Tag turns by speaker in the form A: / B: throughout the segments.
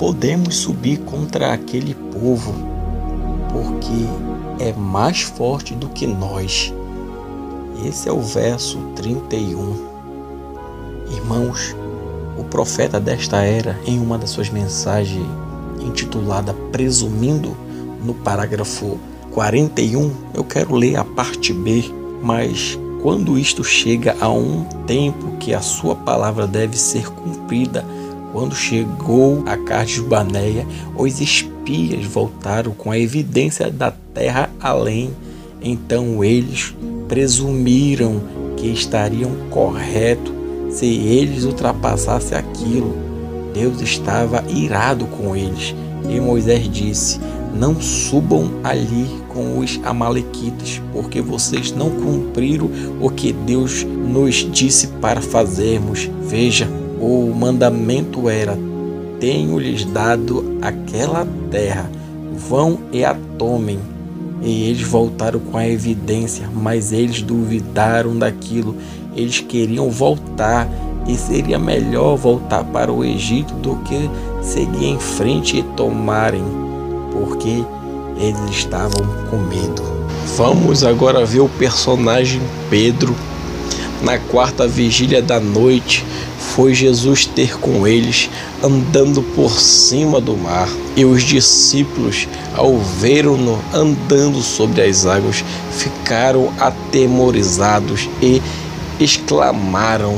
A: podemos subir contra aquele povo, porque é mais forte do que nós. Esse é o verso 31. Irmãos, o profeta desta era, em uma das suas mensagens intitulada Presumindo, no parágrafo 41, eu quero ler a parte B, mas quando isto chega a um tempo que a sua palavra deve ser cumprida, quando chegou a Cádiz Barneia, os espias voltaram com a evidência da terra além. Então eles presumiram que estariam corretos se eles ultrapassassem aquilo. Deus estava irado com eles e Moisés disse: não subam ali com os amalequitas, porque vocês não cumpriram o que Deus nos disse para fazermos. Veja, o mandamento era: tenho-lhes dado aquela terra, vão e a tomem. E eles voltaram com a evidência, mas eles duvidaram daquilo. Eles queriam voltar, e seria melhor voltar para o Egito do que seguir em frente e tomarem, porque eles estavam com medo. Vamos agora ver o personagem Pedro. Na quarta vigília da noite, foi Jesus ter com eles, andando por cima do mar. E os discípulos, ao vê-lo andando sobre as águas, ficaram atemorizados e exclamaram: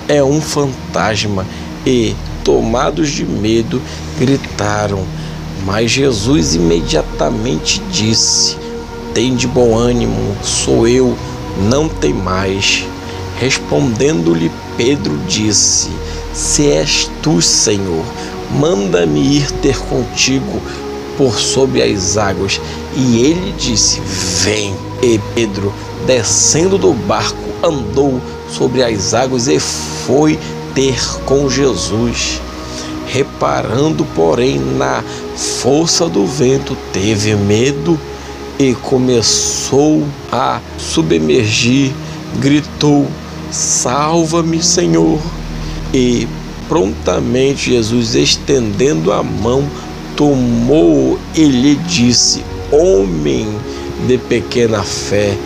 A: é um fantasma! E, tomados de medo, gritaram. Mas Jesus imediatamente disse: tende bom ânimo, sou eu, não temais. Respondendo-lhe Pedro disse: se és tu, Senhor, manda-me ir ter contigo por sobre as águas. E ele disse: vem. E Pedro, descendo do barco, andou sobre as águas e foi ter com Jesus. Reparando, porém, na força do vento, teve medo e começou a submergir. Gritou: salva-me, Senhor! E prontamente Jesus, estendendo a mão, tomou-o e lhe disse: homem de pequena fé,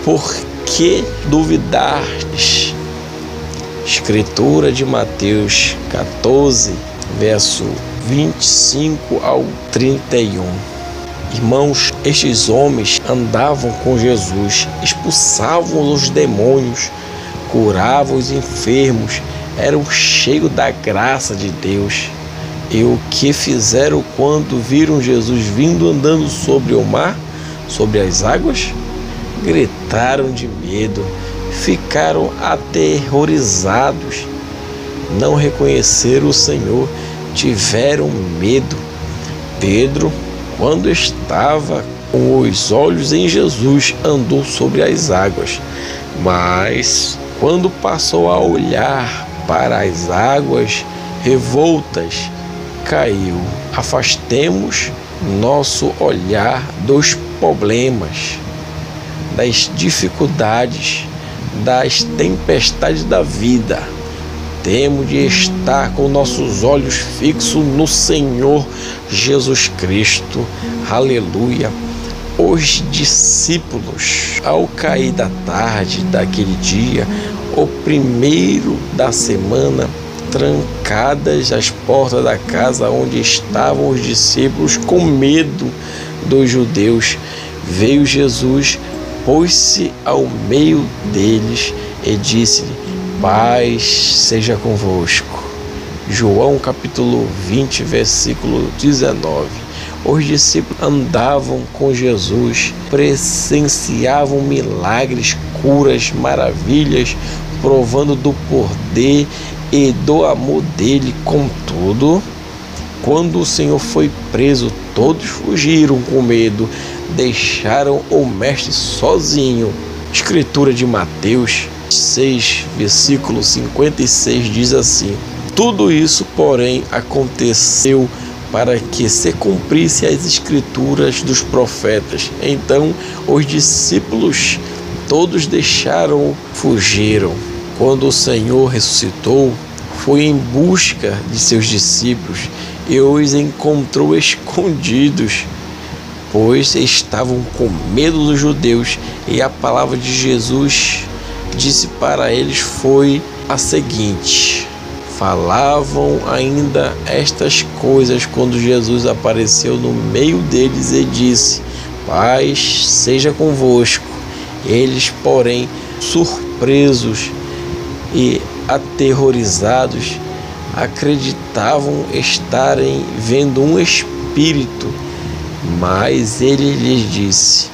A: por que duvidastes? Escritura de Mateus 14, verso 25 ao 31. Irmãos, estes homens andavam com Jesus, expulsavam os demônios, curavam os enfermos, eram cheios da graça de Deus. E o que fizeram quando viram Jesus vindo andando sobre o mar, sobre as águas? Gritaram de medo, ficaram aterrorizados, não reconheceram o Senhor, tiveram medo. Pedro, quando estava com os olhos em Jesus, andou sobre as águas, mas quando passou a olhar para as águas revoltas, caiu. Afastemos nosso olhar dos problemas, das dificuldades, das tempestades da vida. Temos de estar com nossos olhos fixos no Senhor Jesus Cristo. Aleluia! Os discípulos, ao cair da tarde daquele dia, o primeiro da semana, trancadas as portas da casa onde estavam os discípulos com medo dos judeus, veio Jesus, pôs-se ao meio deles e disse-lhe: paz seja convosco. João capítulo 20, versículo 19. Os discípulos andavam com Jesus, presenciavam milagres, curas, maravilhas, provando do poder e do amor dele. Contudo, quando o Senhor foi preso, todos fugiram com medo, deixaram o mestre sozinho. Escritura de Mateus 6, versículo 56 diz assim: tudo isso, porém, aconteceu para que se cumprisse as escrituras dos profetas. Então os discípulos todos deixaram, fugiram. Quando o Senhor ressuscitou, foi em busca de seus discípulos e os encontrou escondidos, pois estavam com medo dos judeus. E a palavra de Jesus disse para eles foi a seguinte: falavam ainda estas coisas quando Jesus apareceu no meio deles e disse: paz seja convosco. Eles, porém, surpresos e aterrorizados, acreditavam estarem vendo um espírito. Mas ele lhes disse: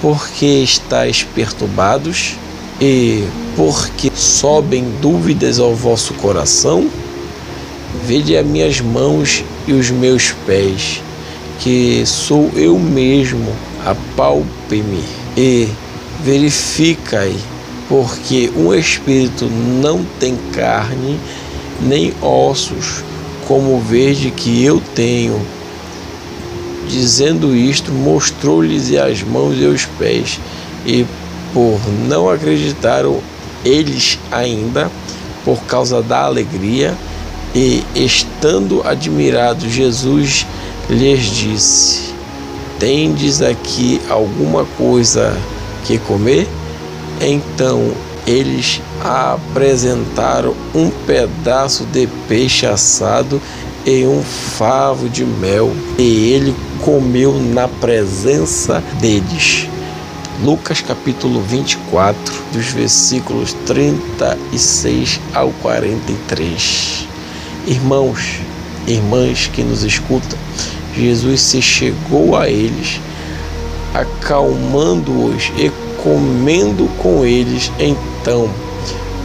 A: por que estáis perturbados? E por que sobem dúvidas ao vosso coração? Vede as minhas mãos e os meus pés, que sou eu mesmo. Apalpe-me e verificai, porque um espírito não tem carne nem ossos, como vede que eu tenho. Dizendo isto, mostrou-lhes as mãos e os pés, e por não acreditaram eles ainda, por causa da alegria, e estando admirados, Jesus lhes disse: tendes aqui alguma coisa que comer? Então eles apresentaram um pedaço de peixe assado e um favo de mel, e ele comeu na presença deles. Lucas capítulo 24, dos versículos 36 ao 43. Irmãos, irmãs que nos escutam, Jesus se chegou a eles, acalmando-os e comendo com eles. Então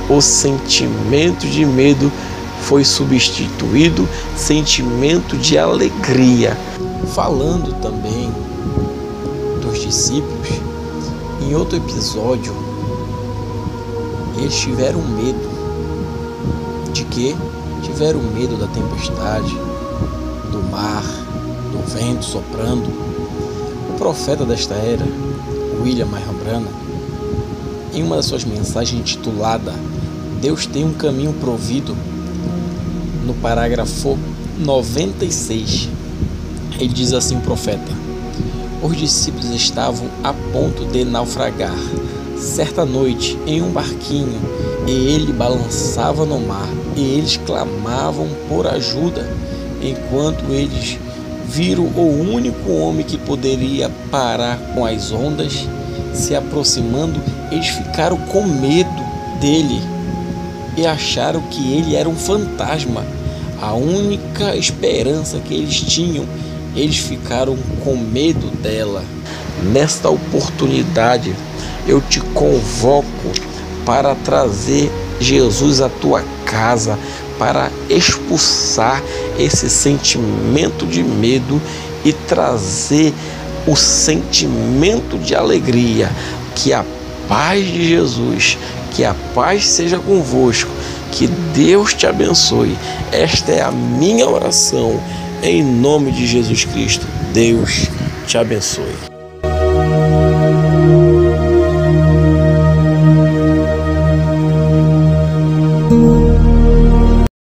A: o sentimento de medo foi substituído sentimento de alegria. Falando também dos discípulos, em outro episódio, eles tiveram medo. De quê? Tiveram medo da tempestade, do mar, do vento soprando. O profeta desta era, William Marion Branham, em uma das suas mensagens intitulada Deus tem um caminho provido, no parágrafo 96, ele diz assim: o profeta: os discípulos estavam a ponto de naufragar certa noite em um barquinho, e ele balançava no mar, e eles clamavam por ajuda. Enquanto eles viram o único homem que poderia parar com as ondas se aproximando, eles ficaram com medo dele e acharam que ele era um fantasma. A única esperança que eles tinham, eles ficaram com medo dela. Nesta oportunidade, eu te convoco para trazer Jesus à tua casa, para expulsar esse sentimento de medo e trazer o sentimento de alegria. Que a paz de Jesus, que a paz seja convosco, que Deus te abençoe. Esta é a minha oração, em nome de Jesus Cristo. Deus te abençoe.